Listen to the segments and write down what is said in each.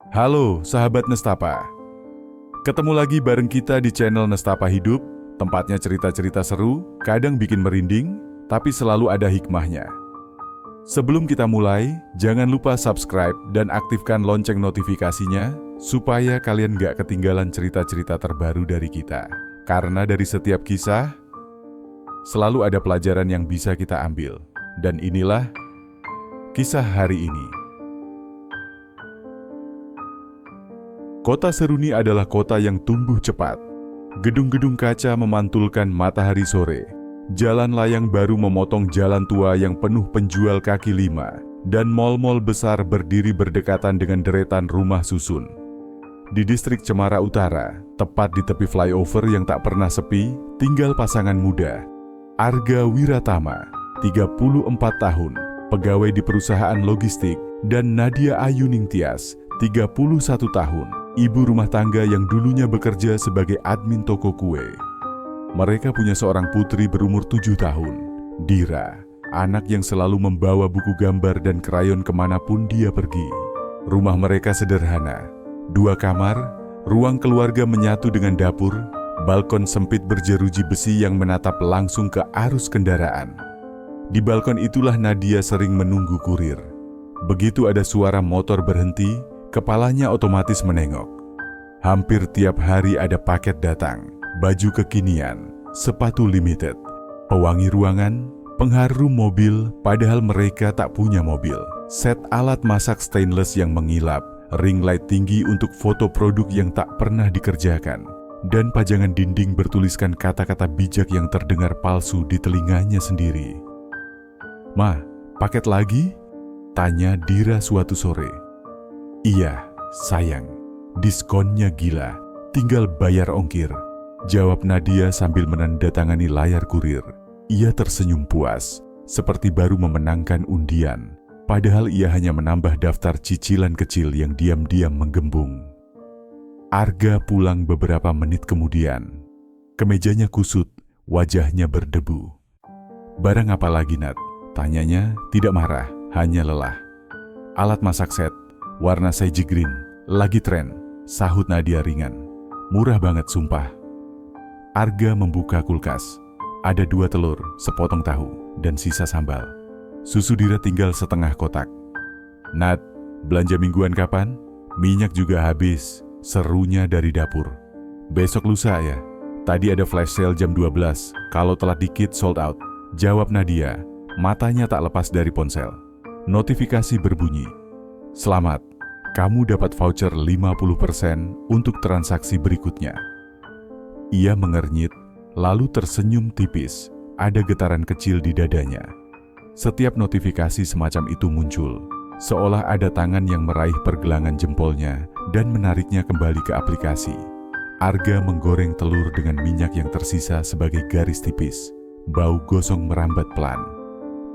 Halo sahabat Nestapa, ketemu lagi bareng kita di channel Nestapa Hidup, tempatnya cerita-cerita seru, kadang bikin merinding, tapi selalu ada hikmahnya. Sebelum kita mulai, jangan lupa subscribe dan aktifkan lonceng notifikasinya, supaya kalian gak ketinggalan cerita-cerita terbaru dari kita. Karena dari setiap kisah, selalu ada pelajaran yang bisa kita ambil. Dan inilah kisah hari ini. Kota Seruni adalah kota yang tumbuh cepat. Gedung-gedung kaca memantulkan matahari sore. Jalan layang baru memotong jalan tua yang penuh penjual kaki lima. Dan mal-mal besar berdiri berdekatan dengan deretan rumah susun. Di distrik Cemara Utara, tepat di tepi flyover yang tak pernah sepi, tinggal pasangan muda. Arga Wiratama, 34 tahun, pegawai di perusahaan logistik, dan Nadia Ayuning Tias, 31 tahun, ibu rumah tangga yang dulunya bekerja sebagai admin toko kue. Mereka punya seorang putri berumur 7 tahun, Dira, anak yang selalu membawa buku gambar dan krayon kemanapun dia pergi. Rumah mereka sederhana, 2 kamar, ruang keluarga menyatu dengan dapur, balkon sempit berjeruji besi yang menatap langsung ke arus kendaraan. Di balkon itulah Nadia sering menunggu kurir. Begitu ada suara motor berhenti, kepalanya otomatis menengok. Hampir tiap hari ada paket datang, baju kekinian, sepatu limited, pewangi ruangan, pengharum mobil, padahal mereka tak punya mobil. Set alat masak stainless yang mengilap, ring light tinggi untuk foto produk yang tak pernah dikerjakan, dan pajangan dinding bertuliskan kata-kata bijak yang terdengar palsu di telinganya sendiri. "Ma, paket lagi?" tanya Dira suatu sore. "Iya, sayang. Diskonnya gila. Tinggal bayar ongkir," jawab Nadia sambil menandatangani layar kurir. Ia tersenyum puas, seperti baru memenangkan undian. Padahal ia hanya menambah daftar cicilan kecil yang diam-diam menggembung. Arga pulang beberapa menit kemudian. Kemejanya kusut, wajahnya berdebu. "Barang apa lagi, Nat?" tanyanya, tidak marah, hanya lelah. "Alat masak set, warna sage green, lagi tren," sahut Nadia ringan. "Murah banget sumpah." Arga membuka kulkas. Ada 2 telur, sepotong tahu, dan sisa sambal. Susu Dira tinggal setengah kotak. "Nat, belanja mingguan kapan? Minyak juga habis," serunya dari dapur. "Besok lusa ya? Tadi ada flash sale jam 12, kalau telat dikit sold out," jawab Nadia. Matanya tak lepas dari ponsel. Notifikasi berbunyi. "Selamat, kamu dapat voucher 50% untuk transaksi berikutnya." Ia mengernyit, lalu tersenyum tipis. Ada getaran kecil di dadanya. Setiap notifikasi semacam itu muncul, seolah ada tangan yang meraih pergelangan jempolnya dan menariknya kembali ke aplikasi. Arga menggoreng telur dengan minyak yang tersisa sebagai garis tipis. Bau gosong merambat pelan.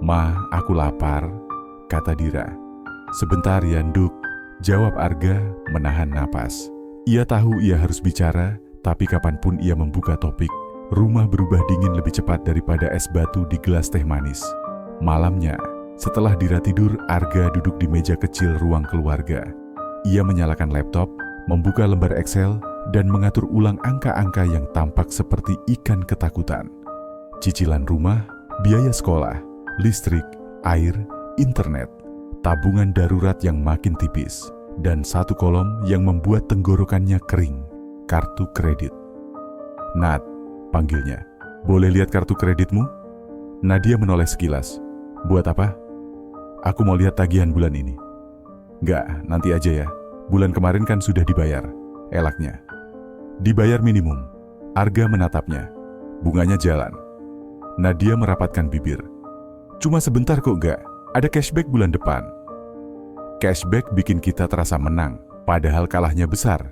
"Ma, aku lapar," kata Dira. "Sebentar ya, Nduk," jawab Arga menahan napas. Ia tahu ia harus bicara, tapi kapanpun ia membuka topik, rumah berubah dingin lebih cepat daripada es batu di gelas teh manis. Malamnya, setelah Dira tidur, Arga duduk di meja kecil ruang keluarga. Ia menyalakan laptop, membuka lembar Excel, dan mengatur ulang angka-angka yang tampak seperti ikan ketakutan. Cicilan rumah, biaya sekolah, listrik, air, internet, tabungan darurat yang makin tipis, dan satu kolom yang membuat tenggorokannya kering, kartu kredit. "Nat," panggilnya, "boleh lihat kartu kreditmu?" Nadia menoleh sekilas. "Buat apa?" "Aku mau lihat tagihan bulan ini." "Nggak, nanti aja ya. Bulan kemarin kan sudah dibayar," elaknya. "Dibayar minimum." Arga menatapnya. "Bunganya jalan." Nadia merapatkan bibir. "Cuma sebentar kok, nggak? Ada cashback bulan depan." "Cashback bikin kita terasa menang, padahal kalahnya besar,"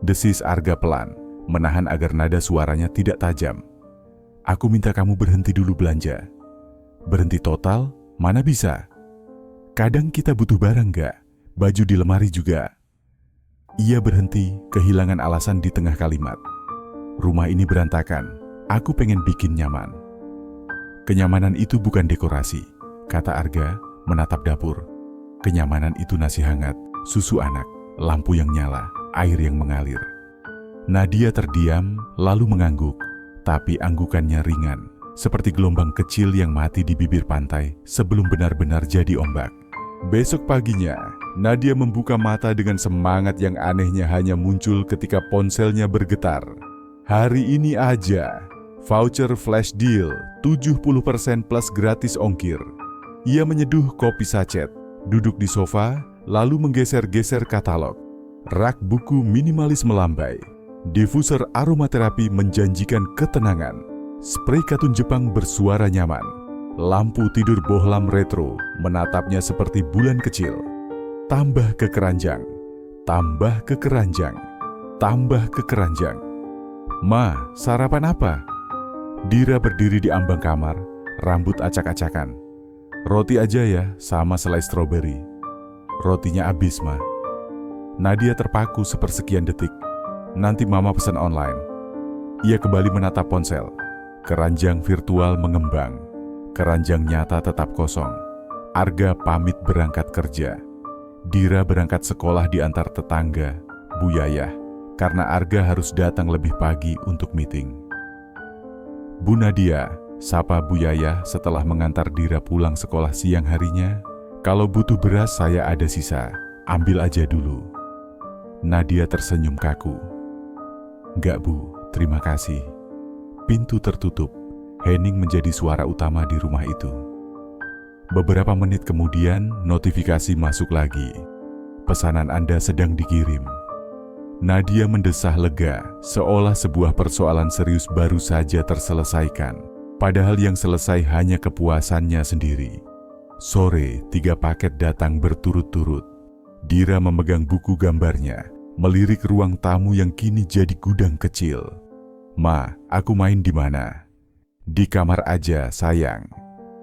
desis Arga pelan, menahan agar nada suaranya tidak tajam. "Aku minta kamu berhenti dulu belanja." "Berhenti total? Mana bisa? Kadang kita butuh barang nggak? Baju di lemari juga." Ia berhenti, kehilangan alasan di tengah kalimat. "Rumah ini berantakan, aku pengen bikin nyaman." "Kenyamanan itu bukan dekorasi," kata Arga, menatap dapur. "Kenyamanan itu nasi hangat, susu anak, lampu yang nyala, air yang mengalir. Nadia terdiam, lalu mengangguk, tapi anggukannya ringan, seperti gelombang kecil yang mati di bibir pantai sebelum benar-benar jadi ombak. Besok paginya, Nadia membuka mata dengan semangat yang anehnya hanya muncul ketika ponselnya bergetar. Hari ini aja, voucher flash deal 70% plus gratis ongkir. Ia menyeduh kopi sachet, duduk di sofa, lalu menggeser-geser katalog. Rak buku minimalis melambai. Diffuser aromaterapi menjanjikan ketenangan. Spray katun Jepang bersuara nyaman. Lampu tidur bohlam retro menatapnya seperti bulan kecil. Tambah ke keranjang, tambah ke keranjang, tambah ke keranjang. Ma, sarapan apa? Dira berdiri di ambang kamar, rambut acak-acakan. Roti aja ya, sama selai stroberi. Rotinya habis, Ma. Nadia terpaku sepersekian detik. Nanti Mama pesan online. Ia kembali menatap ponsel. Keranjang virtual mengembang. Keranjang nyata tetap kosong. Arga pamit berangkat kerja. Dira berangkat sekolah di antar tetangga, Bu Yayah, karena Arga harus datang lebih pagi untuk meeting. Bu Nadia, sapa Bu Yayah setelah mengantar Dira pulang sekolah siang harinya. Kalau butuh beras saya ada sisa, ambil aja dulu. Nadia tersenyum kaku. Enggak Bu, terima kasih. Pintu tertutup, Henning menjadi suara utama di rumah itu. Beberapa menit kemudian, notifikasi masuk lagi. Pesanan Anda sedang dikirim. Nadia mendesah lega, seolah sebuah persoalan serius baru saja terselesaikan. Padahal yang selesai hanya kepuasannya sendiri. Sore, 3 paket datang berturut-turut. Dira memegang buku gambarnya, melirik ruang tamu yang kini jadi gudang kecil. Ma, aku main di mana? Di kamar aja, sayang.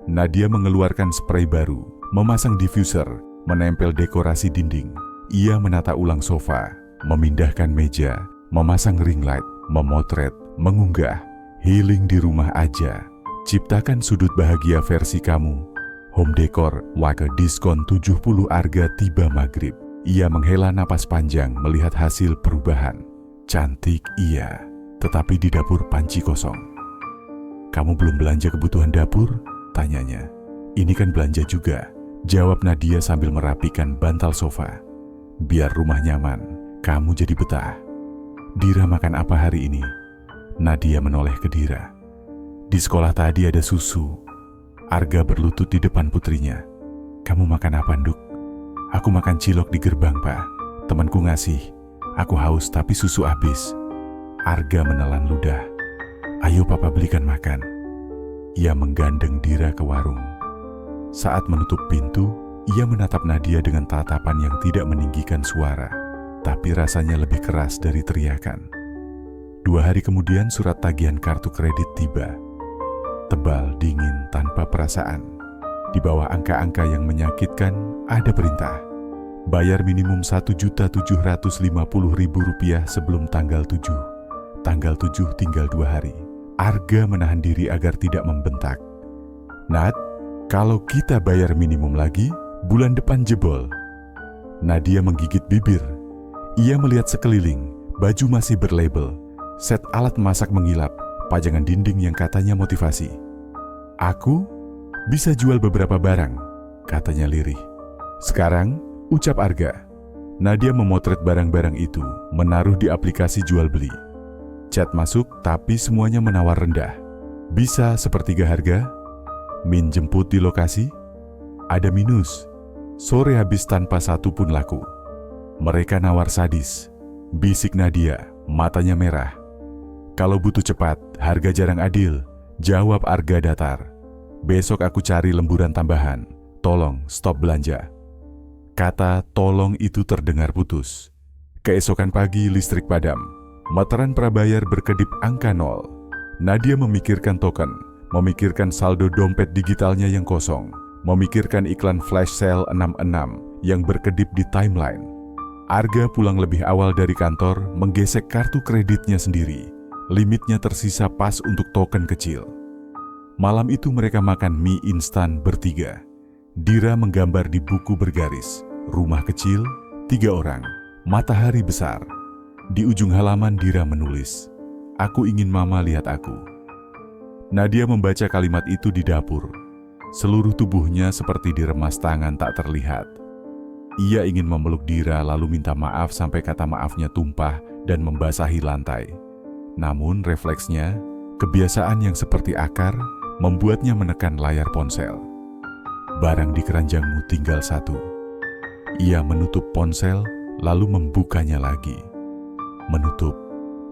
Nadia mengeluarkan spray baru, memasang diffuser, menempel dekorasi dinding. Ia menata ulang sofa, memindahkan meja, memasang ring light, memotret, mengunggah. Healing di rumah aja. Ciptakan sudut bahagia versi kamu. Home Decor, wake diskon 70 Arga tiba maghrib. Ia menghela napas panjang melihat hasil perubahan. Cantik iya, tetapi di dapur panci kosong. Kamu belum belanja kebutuhan dapur? Tanyanya. Ini kan belanja juga, jawab Nadia sambil merapikan bantal sofa. Biar rumah nyaman, kamu jadi betah. Dira makan apa hari ini? Nadia menoleh ke Dira. Di sekolah tadi ada susu. Arga berlutut di depan putrinya. Kamu makan apa, Nduk? Aku makan cilok di gerbang, Pak. Temanku ngasih. Aku haus tapi susu habis. Arga menelan ludah. Ayo Papa belikan makan. Ia menggandeng Dira ke warung. Saat menutup pintu, ia menatap Nadia dengan tatapan yang tidak meninggikan suara, tapi rasanya lebih keras dari teriakan. 2 hari kemudian surat tagihan kartu kredit tiba. Tebal, dingin, tanpa perasaan. Di bawah angka-angka yang menyakitkan, ada perintah. Bayar minimum Rp1.750.000 sebelum tanggal 7. Tanggal 7 tinggal 2 hari. Arga menahan diri agar tidak membentak. Nat, kalau kita bayar minimum lagi, bulan depan jebol. Nadia menggigit bibir. Ia melihat sekeliling, baju masih berlabel. Set alat masak mengilap, pajangan dinding yang katanya motivasi. Aku bisa jual beberapa barang, katanya lirih. Sekarang, ucap Arga. Nadia memotret barang-barang itu, menaruh di aplikasi jual beli. Chat masuk, tapi semuanya menawar rendah. Bisa sepertiga harga? Min jemput di lokasi? Ada minus. Sore habis tanpa satu pun laku. Mereka nawar sadis. Bisik Nadia, matanya merah. Kalau butuh cepat, harga jarang adil, jawab Arga datar. Besok aku cari lemburan tambahan. Tolong stop belanja. Kata tolong itu terdengar putus. Keesokan pagi listrik padam. Meteran prabayar berkedip angka 0. Nadia memikirkan token, memikirkan saldo dompet digitalnya yang kosong, memikirkan iklan flash sale 66 yang berkedip di timeline. Arga pulang lebih awal dari kantor, menggesek kartu kreditnya sendiri. Limitnya tersisa pas untuk token kecil. Malam itu mereka makan mie instan bertiga. Dira menggambar di buku bergaris. Rumah kecil, 3 orang. Matahari besar. Di ujung halaman Dira menulis, "Aku ingin Mama lihat aku." Nadia membaca kalimat itu di dapur. Seluruh tubuhnya seperti diremas tangan tak terlihat. Ia ingin memeluk Dira lalu minta maaf sampai kata maafnya tumpah dan membasahi lantai. Namun refleksnya, kebiasaan yang seperti akar, membuatnya menekan layar ponsel. "Barang di keranjangmu tinggal satu." Ia menutup ponsel lalu membukanya lagi. Menutup,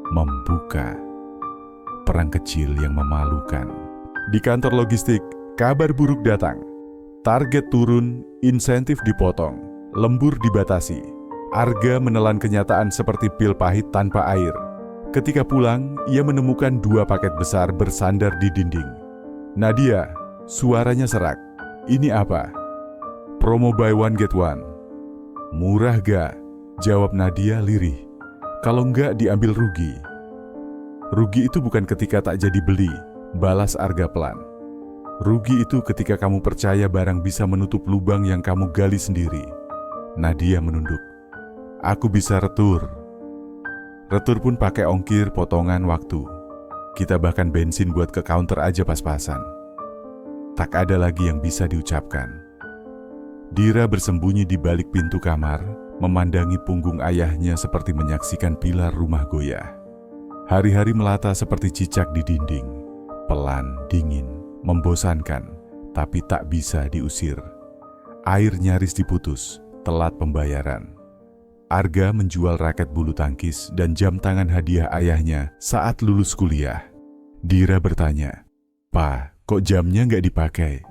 membuka. Perang kecil yang memalukan. Di kantor logistik, kabar buruk datang. Target turun, insentif dipotong, lembur dibatasi. Arga menelan kenyataan seperti pil pahit tanpa air. Ketika pulang, ia menemukan 2 paket besar bersandar di dinding. "Nadia," suaranya serak. "Ini apa?" "Promo buy one get one." "Murah gak?" jawab Nadia lirih. "Kalau enggak diambil rugi." "Rugi itu bukan ketika tak jadi beli," balas Arga pelan. "Rugi itu ketika kamu percaya barang bisa menutup lubang yang kamu gali sendiri." Nadia menunduk. "Aku bisa retur." Retur pun pakai ongkir potongan waktu. Kita bahkan bensin buat ke counter aja pas-pasan. Tak ada lagi yang bisa diucapkan. Dira bersembunyi di balik pintu kamar, memandangi punggung ayahnya seperti menyaksikan pilar rumah goyah. Hari-hari melata seperti cicak di dinding, pelan, dingin, membosankan, tapi tak bisa diusir. Air nyaris diputus, telat pembayaran. Arga menjual raket bulu tangkis dan jam tangan hadiah ayahnya saat lulus kuliah. Dira bertanya, "Pa, kok jamnya nggak dipakai?"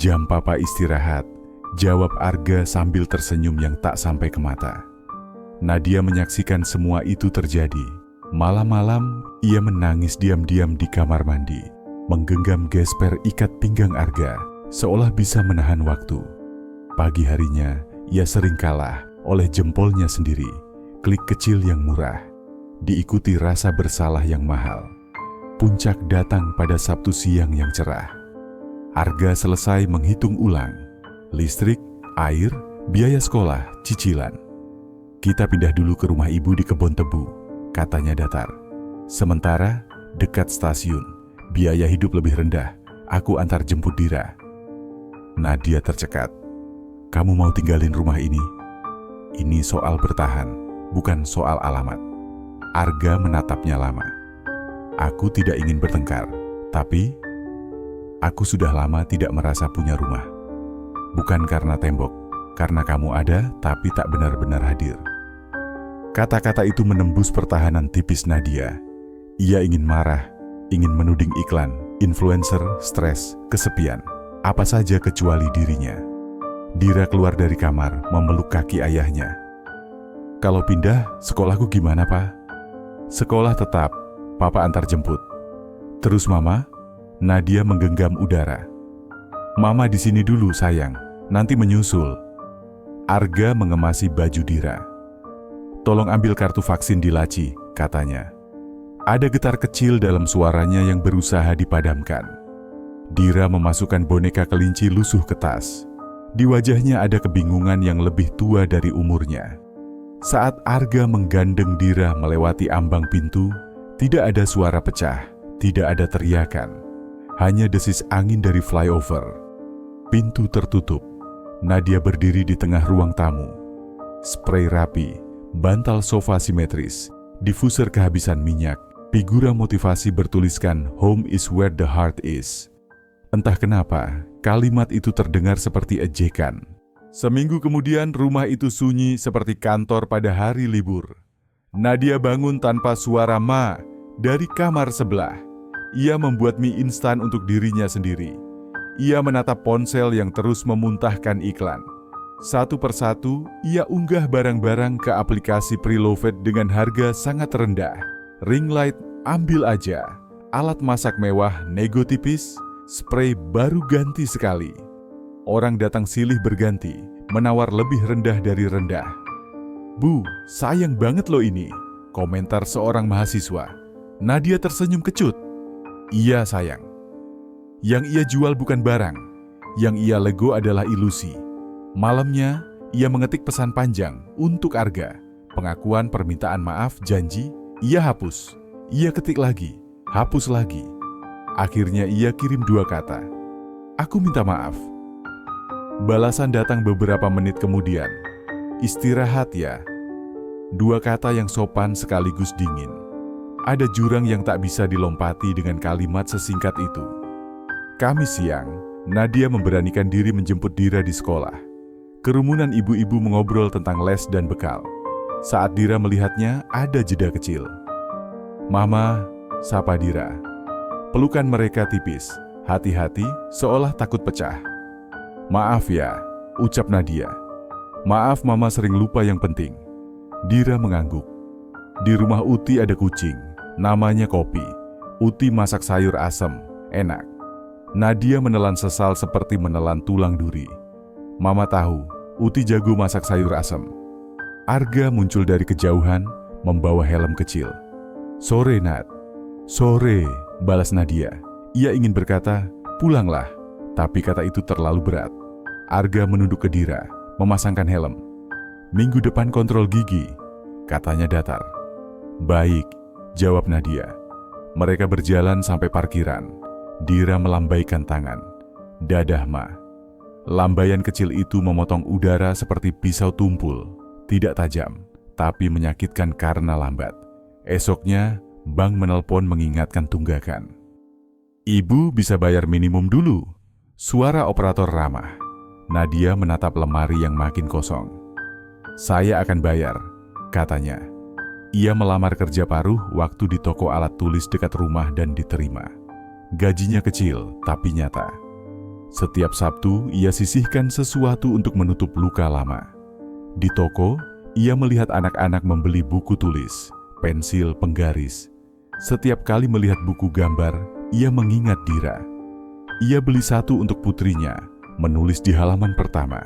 "Jam Papa istirahat," jawab Arga sambil tersenyum yang tak sampai ke mata. Nadia menyaksikan semua itu terjadi. Malam-malam, ia menangis diam-diam di kamar mandi, menggenggam gesper ikat pinggang Arga, seolah bisa menahan waktu. Pagi harinya, ia sering kalah oleh jempolnya sendiri, klik kecil yang murah, diikuti rasa bersalah yang mahal. Puncak datang pada Sabtu siang yang cerah. Arga selesai menghitung ulang. Listrik, air, biaya sekolah, cicilan. "Kita pindah dulu ke rumah ibu di Kebon Tebu," katanya datar. "Sementara, dekat stasiun, biaya hidup lebih rendah. Aku antar jemput Dira." Nadia tercekat. "Kamu mau tinggalin rumah ini?" "Ini soal bertahan, bukan soal alamat." Arga menatapnya lama. "Aku tidak ingin bertengkar, tapi aku sudah lama tidak merasa punya rumah. Bukan karena tembok, karena kamu ada tapi tak benar-benar hadir." Kata-kata itu menembus pertahanan tipis Nadia. Ia ingin marah, ingin menuding iklan, influencer, stres, kesepian, apa saja kecuali dirinya. Dira keluar dari kamar, memeluk kaki ayahnya. "Kalau pindah, sekolahku gimana, Pak?" "Sekolah tetap, Papa antar jemput." "Terus Mama?" Nadia menggenggam udara. "Mama di sini dulu sayang, nanti menyusul." Arga mengemasi baju Dira. "Tolong ambil kartu vaksin di laci," katanya. Ada getar kecil dalam suaranya yang berusaha dipadamkan. Dira memasukkan boneka kelinci lusuh ke tas. Di wajahnya ada kebingungan yang lebih tua dari umurnya. Saat Arga menggandeng Dira melewati ambang pintu, tidak ada suara pecah, tidak ada teriakan. Hanya desis angin dari flyover. Pintu tertutup. Nadia berdiri di tengah ruang tamu. Spray rapi, bantal sofa simetris, diffuser kehabisan minyak, figura motivasi bertuliskan "Home is where the heart is." Entah kenapa, kalimat itu terdengar seperti ejekan. Seminggu kemudian rumah itu sunyi seperti kantor pada hari libur. Nadia bangun tanpa suara "Ma" dari kamar sebelah. Ia membuat mie instan untuk dirinya sendiri. Ia menatap ponsel yang terus memuntahkan iklan. Satu persatu, ia unggah barang-barang ke aplikasi Preloved dengan harga sangat rendah. Ring light, ambil aja. Alat masak mewah, nego tipis. Spray baru ganti sekali. Orang datang silih berganti, menawar lebih rendah dari rendah. "Bu, sayang banget loh ini," komentar seorang mahasiswa. Nadia tersenyum kecut. "Iya sayang." Yang ia jual bukan barang, yang ia lego adalah ilusi. Malamnya, ia mengetik pesan panjang untuk Arga. Pengakuan, permintaan maaf, janji, ia hapus. Ia ketik lagi, hapus lagi. Akhirnya ia kirim 2 kata. Aku minta maaf. Balasan datang beberapa menit kemudian. Istirahat ya. 2 kata yang sopan sekaligus dingin. Ada jurang yang tak bisa dilompati dengan kalimat sesingkat itu. Kamis siang, Nadia memberanikan diri menjemput Dira di sekolah. Kerumunan ibu-ibu mengobrol tentang les dan bekal. Saat Dira melihatnya, ada jeda kecil. Mama, sapa Dira. Pelukan mereka tipis, hati-hati seolah takut pecah. Maaf ya, ucap Nadia. Maaf mama sering lupa yang penting. Dira mengangguk. Di rumah Uti ada kucing, namanya Kopi. Uti masak sayur asem, enak. Nadia menelan sesal seperti menelan tulang duri. Mama tahu, Uti jago masak sayur asem. Arga muncul dari kejauhan, membawa helm kecil. Sore, Nat. Sore, balas Nadia. Ia ingin berkata, pulanglah, tapi kata itu terlalu berat. Arga menunduk ke Dira, memasangkan helm. Minggu depan kontrol gigi, katanya datar. Baik, jawab Nadia. Mereka berjalan sampai parkiran. Dira melambaikan tangan. Dadah, Ma. Lambaian kecil itu memotong udara seperti pisau tumpul. Tidak tajam, tapi menyakitkan karena lambat. Esoknya, bank menelpon mengingatkan tunggakan. Ibu bisa bayar minimum dulu. Suara operator ramah. Nadia menatap lemari yang makin kosong. Saya akan bayar, katanya. Ia melamar kerja paruh waktu di toko alat tulis dekat rumah dan diterima. Gajinya kecil, tapi nyata. Setiap Sabtu, ia sisihkan sesuatu untuk menutup luka lama. Di toko, ia melihat anak-anak membeli buku tulis, pensil, penggaris. Setiap kali melihat buku gambar, ia mengingat Dira. Ia beli 1 untuk putrinya, menulis di halaman pertama.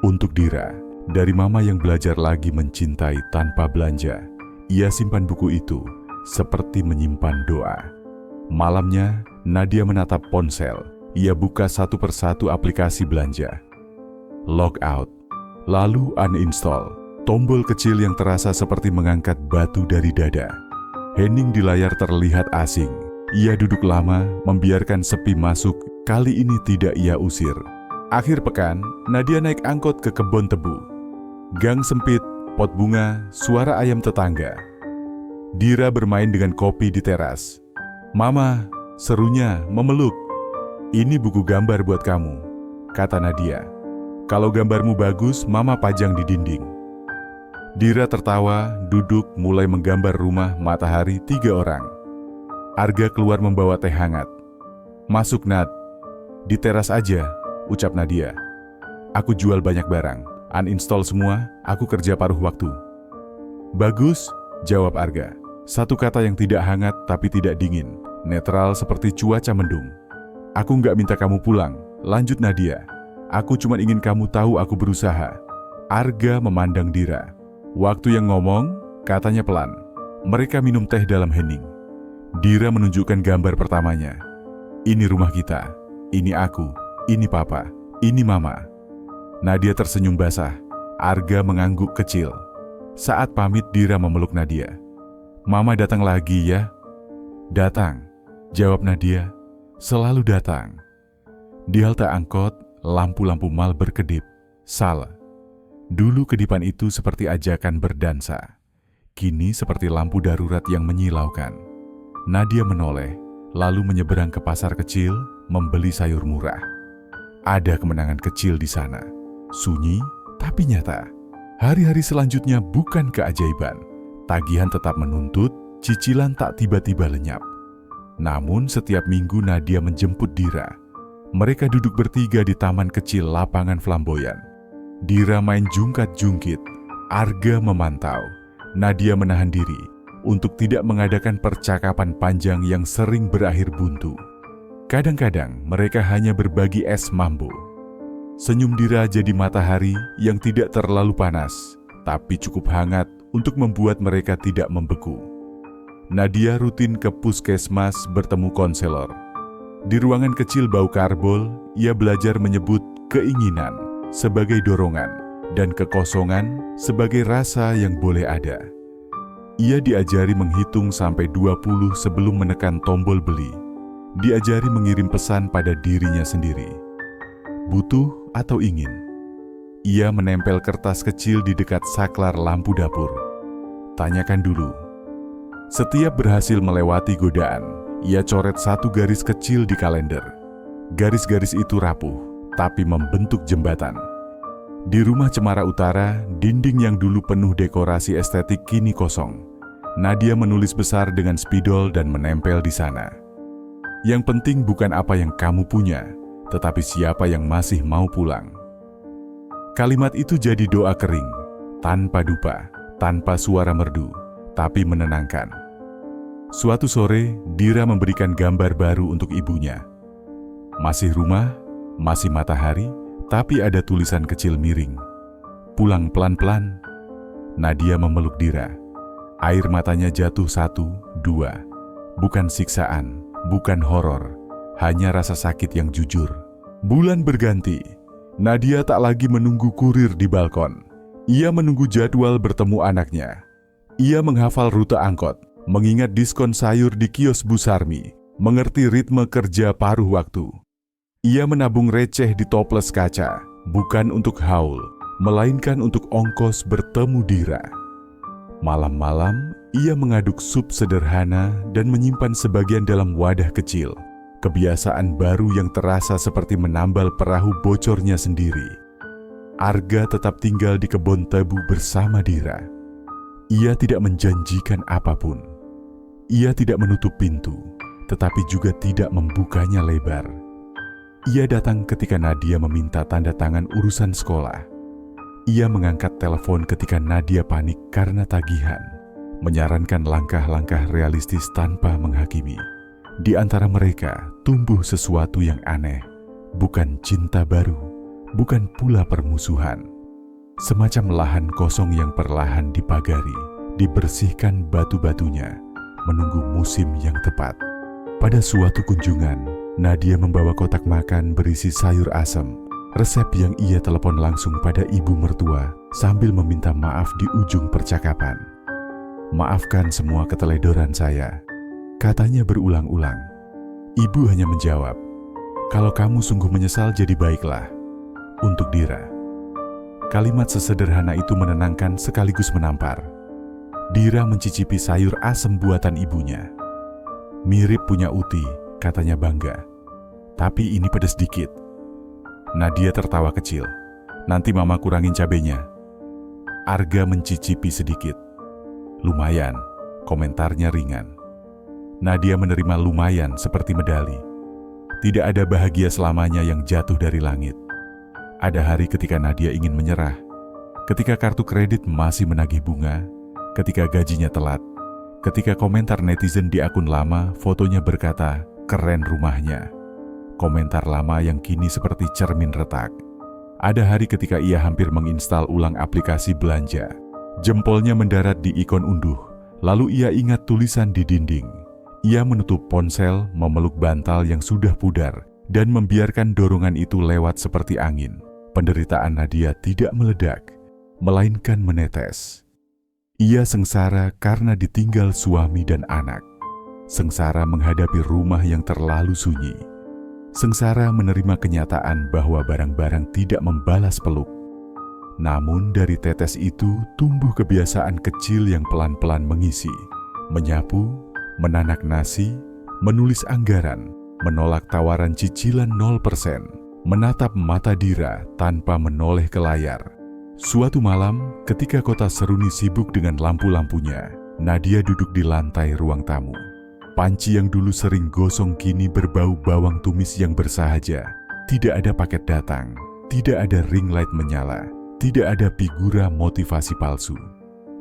Untuk Dira, dari mama yang belajar lagi mencintai tanpa belanja, ia simpan buku itu seperti menyimpan doa. Malamnya, Nadia menatap ponsel. Ia buka satu persatu aplikasi belanja. Log out. Lalu uninstall, tombol kecil yang terasa seperti mengangkat batu dari dada. Hening di layar terlihat asing. Ia duduk lama, membiarkan sepi masuk, kali ini tidak ia usir. Akhir pekan, Nadia naik angkot ke kebun tebu. Gang sempit, pot bunga, suara ayam tetangga. Dira bermain dengan Kopi di teras. Mama, serunya memeluk. Ini buku gambar buat kamu, kata Nadia. Kalau gambarmu bagus, mama pajang di dinding. Dira tertawa, duduk mulai menggambar rumah, matahari, 3 orang. Arga keluar membawa teh hangat. Masuk, Nat. Di teras aja, ucap Nadia. Aku jual banyak barang, uninstall semua, aku kerja paruh waktu. Bagus, jawab Arga. Satu kata yang tidak hangat tapi tidak dingin, netral seperti cuaca mendung. Aku nggak minta kamu pulang, lanjut Nadia. Aku cuma ingin kamu tahu aku berusaha. Arga memandang Dira. Waktu yang ngomong, katanya pelan. Mereka minum teh dalam hening. Dira menunjukkan gambar pertamanya. Ini rumah kita, ini aku, ini papa, ini mama. Nadia tersenyum basah. Arga mengangguk kecil. Saat pamit, Dira memeluk Nadia. Mama datang lagi ya? Datang, jawab Nadia. Selalu datang. Di halte angkot, lampu-lampu mal berkedip. Salah. Dulu kedipan itu seperti ajakan berdansa. Kini seperti lampu darurat yang menyilaukan. Nadia menoleh, lalu menyeberang ke pasar kecil, membeli sayur murah. Ada kemenangan kecil di sana. Sunyi, tapi nyata. Hari-hari selanjutnya bukan keajaiban. Tagihan tetap menuntut, cicilan tak tiba-tiba lenyap. Namun setiap minggu Nadia menjemput Dira. Mereka duduk bertiga di taman kecil lapangan flamboyan. Dira main jungkat-jungkit, Arga memantau. Nadia menahan diri untuk tidak mengadakan percakapan panjang yang sering berakhir buntu. Kadang-kadang mereka hanya berbagi es mambo. Senyum Dira jadi matahari yang tidak terlalu panas, tapi cukup hangat untuk membuat mereka tidak membeku. Nadia rutin ke puskesmas bertemu konselor. Di ruangan kecil bau karbol, ia belajar menyebut keinginan sebagai dorongan dan kekosongan sebagai rasa yang boleh ada. Ia diajari menghitung sampai 20 sebelum menekan tombol beli. Diajari mengirim pesan pada dirinya sendiri. Butuh atau ingin? Ia menempel kertas kecil di dekat saklar lampu dapur. Tanyakan dulu. Setiap berhasil melewati godaan, ia coret satu garis kecil di kalender. Garis-garis itu rapuh, tapi membentuk jembatan. Di rumah Cemara Utara, dinding yang dulu penuh dekorasi estetik kini kosong. Nadia menulis besar dengan spidol dan menempel di sana. Yang penting bukan apa yang kamu punya, tetapi siapa yang masih mau pulang. Kalimat itu jadi doa kering, tanpa dupa, tanpa suara merdu, tapi menenangkan. Suatu sore, Dira memberikan gambar baru untuk ibunya. Masih rumah, masih matahari, tapi ada tulisan kecil miring. Pulang pelan-pelan. Nadia memeluk Dira. Air matanya jatuh 1, 2. Bukan siksaan, bukan horor, hanya rasa sakit yang jujur. Bulan berganti. Nadia tak lagi menunggu kurir di balkon. Ia menunggu jadwal bertemu anaknya. Ia menghafal rute angkot, mengingat diskon sayur di kios Bu Sarmi, mengerti ritme kerja paruh waktu. Ia menabung receh di toples kaca, bukan untuk haul, melainkan untuk ongkos bertemu Dira. Malam-malam, ia mengaduk sup sederhana dan menyimpan sebagian dalam wadah kecil. Kebiasaan baru yang terasa seperti menambal perahu bocornya sendiri. Arga tetap tinggal di kebun tebu bersama Dira. Ia tidak menjanjikan apapun. Ia tidak menutup pintu, tetapi juga tidak membukanya lebar. Ia datang ketika Nadia meminta tanda tangan urusan sekolah. Ia mengangkat telepon ketika Nadia panik karena tagihan, menyarankan langkah-langkah realistis tanpa menghakimi. Di antara mereka tumbuh sesuatu yang aneh, bukan cinta baru, bukan pula permusuhan. Semacam lahan kosong yang perlahan dipagari, dibersihkan batu-batunya, menunggu musim yang tepat. Pada suatu kunjungan, Nadia membawa kotak makan berisi sayur asem, resep yang ia telepon langsung pada ibu mertua sambil meminta maaf di ujung percakapan. "Maafkan semua keteledoran saya," katanya berulang-ulang. Ibu hanya menjawab, "Kalau kamu sungguh menyesal jadi baiklah." Untuk Dira. Kalimat sesederhana itu menenangkan sekaligus menampar. Dira mencicipi sayur asem buatan ibunya. "Mirip punya Uti," katanya bangga. "Tapi ini pedas dikit." Nadia tertawa kecil. "Nanti mama kurangin cabenya." Arga mencicipi sedikit. "Lumayan," komentarnya ringan. Nadia menerima lumayan seperti medali. Tidak ada bahagia selamanya yang jatuh dari langit. Ada hari ketika Nadia ingin menyerah, ketika kartu kredit masih menagih bunga, ketika gajinya telat, ketika komentar netizen di akun lama fotonya berkata, "Keren rumahnya." Komentar lama yang kini seperti cermin retak. Ada hari ketika ia hampir menginstal ulang aplikasi belanja. Jempolnya mendarat di ikon unduh, lalu ia ingat tulisan di dinding. Ia menutup ponsel, memeluk bantal yang sudah pudar, dan membiarkan dorongan itu lewat seperti angin. Penderitaan Nadia tidak meledak, melainkan menetes. Ia sengsara karena ditinggal suami dan anak. Sengsara menghadapi rumah yang terlalu sunyi. Sengsara menerima kenyataan bahwa barang-barang tidak membalas peluk. Namun dari tetes itu tumbuh kebiasaan kecil yang pelan-pelan mengisi. Menyapu, menanak nasi, menulis anggaran, menolak tawaran cicilan 0%, menatap mata Dira tanpa menoleh ke layar. Suatu malam, ketika kota Seruni sibuk dengan lampu-lampunya, Nadia duduk di lantai ruang tamu. Panci yang dulu sering gosong kini berbau bawang tumis yang bersahaja. Tidak ada paket datang, tidak ada ring light menyala, tidak ada figura motivasi palsu.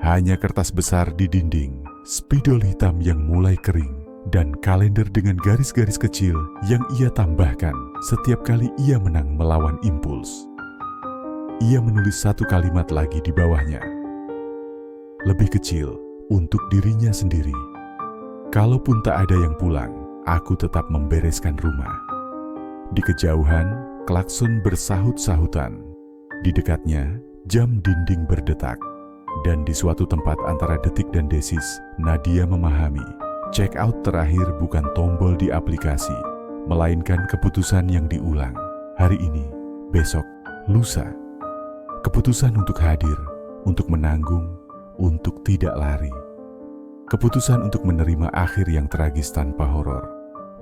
Hanya kertas besar di dinding, spidol hitam yang mulai kering, dan kalender dengan garis-garis kecil yang ia tambahkan setiap kali ia menang melawan impuls. Ia menulis satu kalimat lagi di bawahnya. Lebih kecil untuk dirinya sendiri. Kalaupun tak ada yang pulang, aku tetap membereskan rumah. Di kejauhan, klakson bersahut-sahutan. Di dekatnya, Jam dinding berdetak, dan di suatu tempat antara detik dan desis, Nadia memahami, check out terakhir bukan tombol di aplikasi, melainkan keputusan yang diulang. Hari ini, besok, lusa. Keputusan untuk hadir, untuk menanggung, untuk tidak lari. Keputusan untuk menerima akhir yang tragis tanpa horor,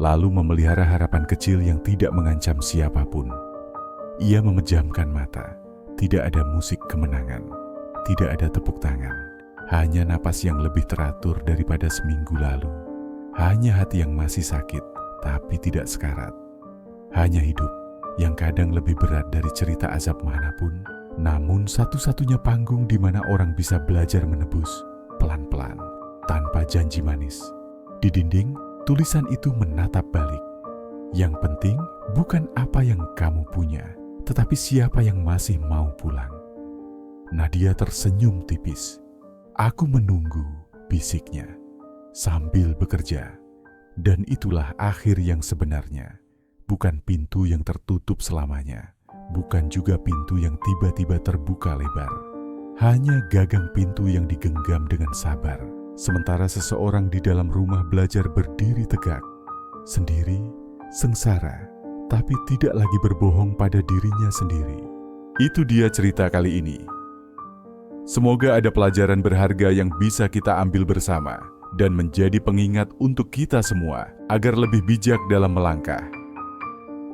lalu memelihara harapan kecil yang tidak mengancam siapapun. Ia memejamkan mata. Tidak ada musik kemenangan, tidak ada tepuk tangan, hanya napas yang lebih teratur daripada seminggu lalu. Hanya hati yang masih sakit, tapi tidak sekarat. Hanya hidup yang kadang lebih berat dari cerita azab manapun, namun satu-satunya panggung di mana orang bisa belajar menebus pelan-pelan, tanpa janji manis. Di dinding, tulisan itu menatap balik. Yang penting bukan apa yang kamu punya, tetapi siapa yang masih mau pulang. Nadia tersenyum tipis. Aku menunggu, bisiknya, sambil bekerja. Dan itulah akhir yang sebenarnya. Bukan pintu yang tertutup selamanya. Bukan juga pintu yang tiba-tiba terbuka lebar. Hanya gagang pintu yang digenggam dengan sabar. Sementara seseorang di dalam rumah belajar berdiri tegak. Sendiri, sengsara, tapi tidak lagi berbohong pada dirinya sendiri. Itu dia cerita kali ini. Semoga ada pelajaran berharga yang bisa kita ambil bersama dan menjadi pengingat untuk kita semua agar lebih bijak dalam melangkah.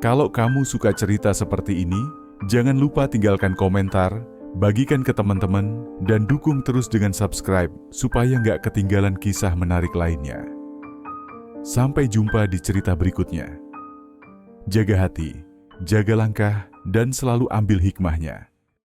Kalau kamu suka cerita seperti ini, jangan lupa tinggalkan komentar, bagikan ke teman-teman, dan dukung terus dengan subscribe supaya nggak ketinggalan kisah menarik lainnya. Sampai jumpa di cerita berikutnya. Jaga hati, jaga langkah, dan selalu ambil hikmahnya.